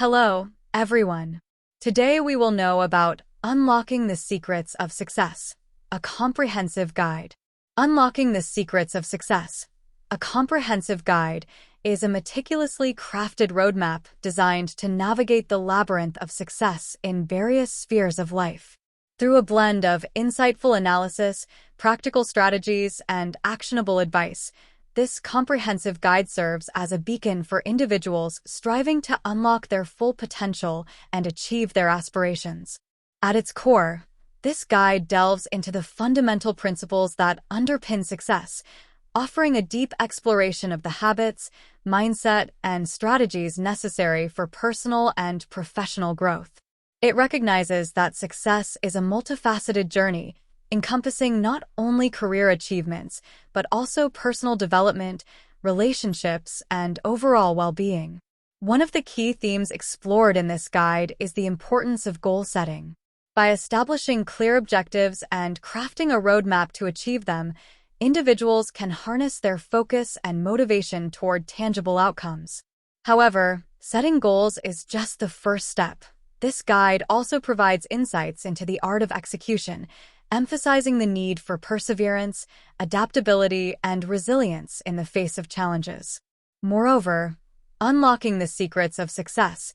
Hello, everyone. Today we will know about Unlocking the Secrets of Success, a comprehensive guide. Unlocking the Secrets of Success, a comprehensive guide, is a meticulously crafted roadmap designed to navigate the labyrinth of success in various spheres of life. Through a blend of insightful analysis, practical strategies, and actionable advice, this comprehensive guide serves as a beacon for individuals striving to unlock their full potential and achieve their aspirations. At its core, this guide delves into the fundamental principles that underpin success, offering a deep exploration of the habits, mindset, and strategies necessary for personal and professional growth. It recognizes that success is a multifaceted journey, encompassing not only career achievements, but also personal development, relationships, and overall well-being. One of the key themes explored in this guide is the importance of goal setting. By establishing clear objectives and crafting a roadmap to achieve them, individuals can harness their focus and motivation toward tangible outcomes. However, setting goals is just the first step. This guide also provides insights into the art of execution, emphasizing the need for perseverance, adaptability, and resilience in the face of challenges. Moreover, Unlocking the Secrets of Success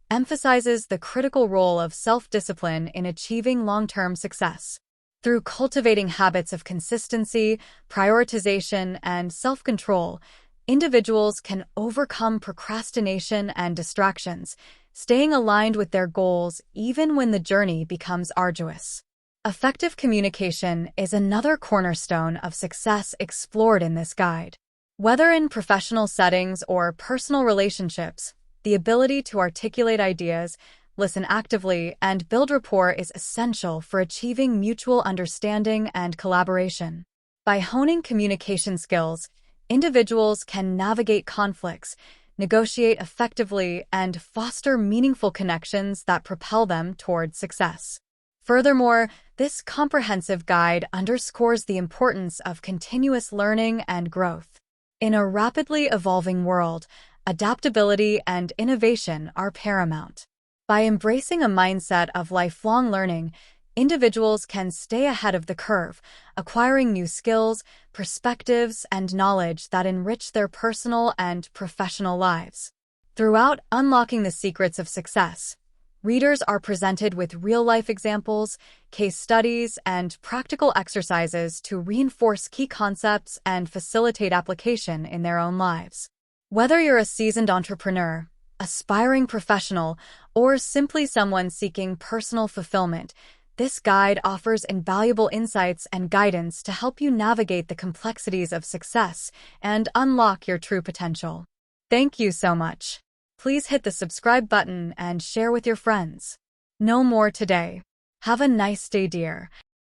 emphasizes the critical role of self-discipline in achieving long-term success. Through cultivating habits of consistency, prioritization, and self-control, individuals can overcome procrastination and distractions, staying aligned with their goals even when the journey becomes arduous. Effective communication is another cornerstone of success explored in this guide. Whether in professional settings or personal relationships, the ability to articulate ideas, listen actively, and build rapport is essential for achieving mutual understanding and collaboration. By honing communication skills, individuals can navigate conflicts, negotiate effectively, and foster meaningful connections that propel them toward success. Furthermore, this comprehensive guide underscores the importance of continuous learning and growth. In a rapidly evolving world, adaptability and innovation are paramount. By embracing a mindset of lifelong learning, individuals can stay ahead of the curve, acquiring new skills, perspectives, and knowledge that enrich their personal and professional lives. Throughout Unlocking the Secrets of Success, readers are presented with real-life examples, case studies, and practical exercises to reinforce key concepts and facilitate application in their own lives. Whether you're a seasoned entrepreneur, aspiring professional, or simply someone seeking personal fulfillment, this guide offers invaluable insights and guidance to help you navigate the complexities of success and unlock your true potential. Thank you so much. Please hit the subscribe button and share with your friends. Know more today. Have a nice day, dear.